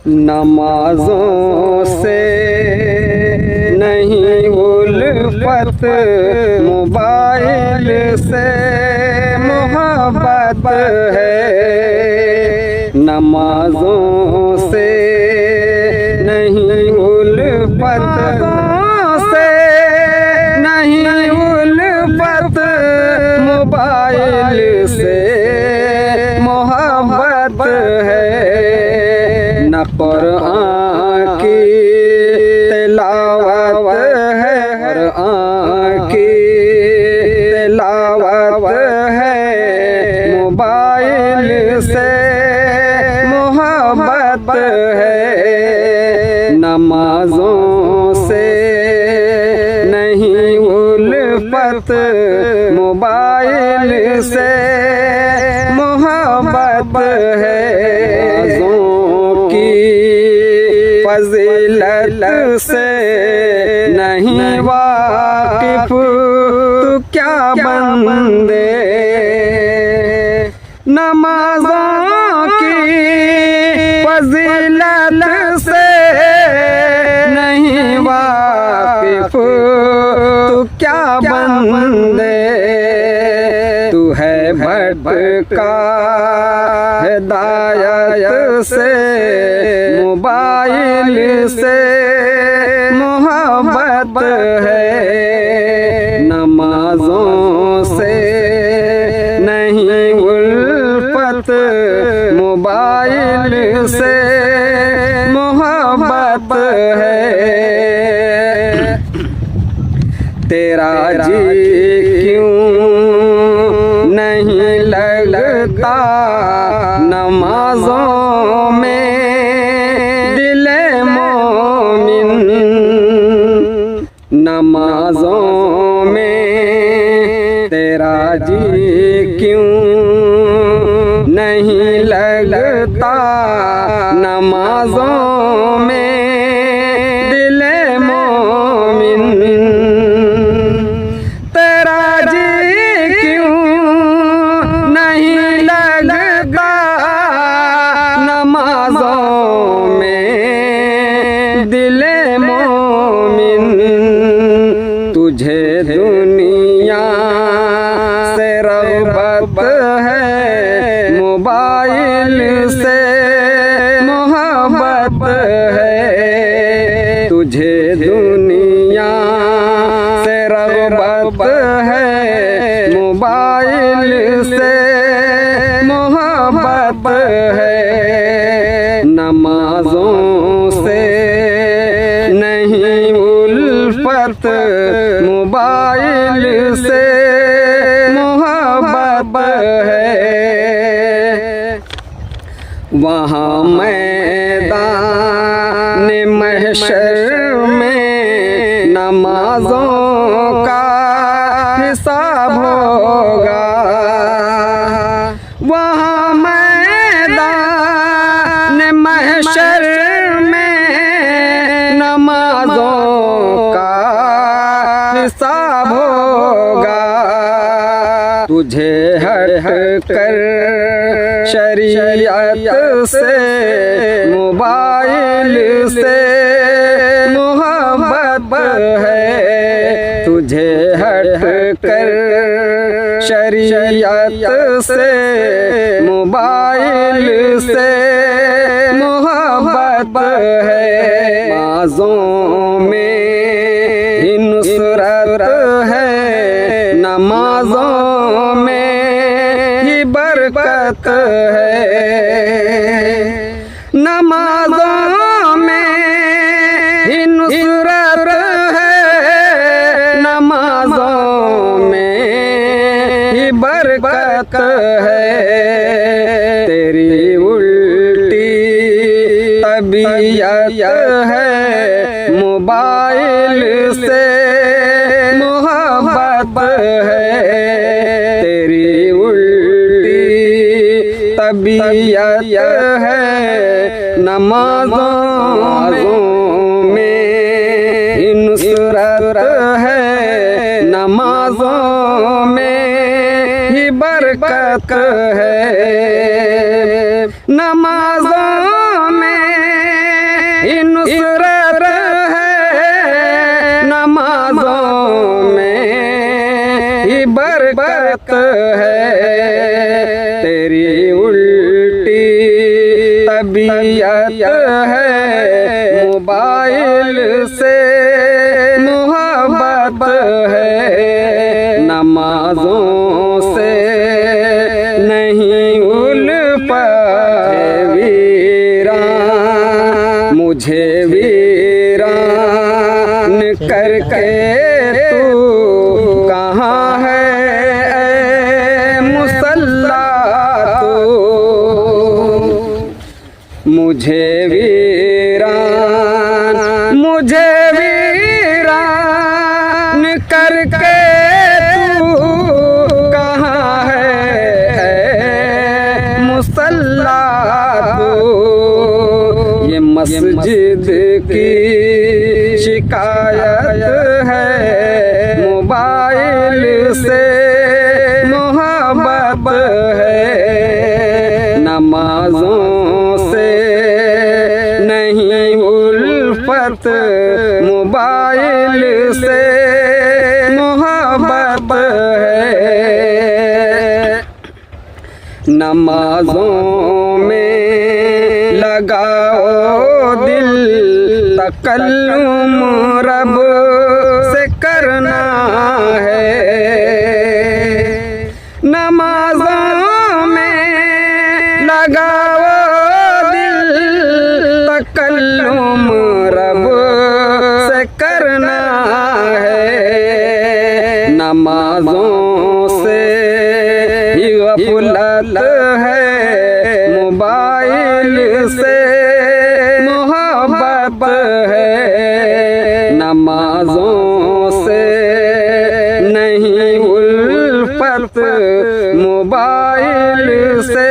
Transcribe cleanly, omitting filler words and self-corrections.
नमाजों से नहीं उल्फत, मोबाइल से मोहब्बत है। नमाजों से नहीं उल्फत से नहीं उल्फत, मोबाइल से मोहब्बत है। न कुरान की तिलावत है, कुरान की तिलावत है, मोबाइल से मोहब्बत है। नमाजों से नहीं उल्फत, मोबाइल से मोहब्बत है। फज़ीलत से नहीं वाकिफ तू क्या बंदे, नमाज़ों की फज़ीलत से नहीं वाकिफ तू क्या बंदे। तू है भटका हिदायत से, मोबाइल से मोहब्बत है। नमाजों से नहीं उल्फत, मोबाइल से मोहब्बत है। तेरा जी क्यों नहीं लगता नमाजों में, दिले मोमिन नमाजों में तेरा जी क्यों नहीं लगता, नमाजों में दिले मोमिन। तेरा जी क्यों नहीं लगता नमाजों में दिले मोमिन। तुझे दुनिया से रग़बत है, मोबाइल से मोहब्बत है। तुझे दुनिया से रग़बत है, मोबाइल से मोहब्बत है। नमाजों से नहीं उल्फत, मोबाइल से मोहब्बत है। वहाँ मैदान महशर में नमाजों का हिसाब होगा। वहाँ मैदान महशर में नमाजों का हिसाब होगा। तुझे हट कर शरीयत से, मोबाइल से मोहब्बत है। तुझे हट कर शरीयत से, मोबाइल से मोहब्बत है। नमाज़ों में ही नुसरत है, नमाज़ों में ही बरकत है। नमाज़ों में ही नुसरत है, नमाज़ों में ही बरकत है। तेरी उल्टी तबीयत है, मोबाइल से मोहब्बत है। तेरी उल्टी तबीयत है, नमाज़ों में नुसरत है, नमाज़ों में ही बरकत है। नमाज़ों में तबीयत है, मोबाइल से मोहब्बत है, नमाजों से नहीं उल्फत है। वीरान मुझे वीरान करके तू कहाँ है ऐ मुसल्ला तू, मुझे वीरान करके तू कहाँ है ऐ मुसल्ला तू। ये मस्जिद की शिकायत है, मोबाइल से मोहब्बत है, नमाजों से नहीं उल्फत, मोबाइल से मोहब्बत है। नमाजों में लगाओ दिल, तकल्लुम रब से करना है, नमाजों में लगाओ दिल, तकल्लुम रब से करना है, नमाजों से ही गफलत है, मोबाइल से मोहब्बत है, नमाजों से नहीं उल्फत, मोबाइल से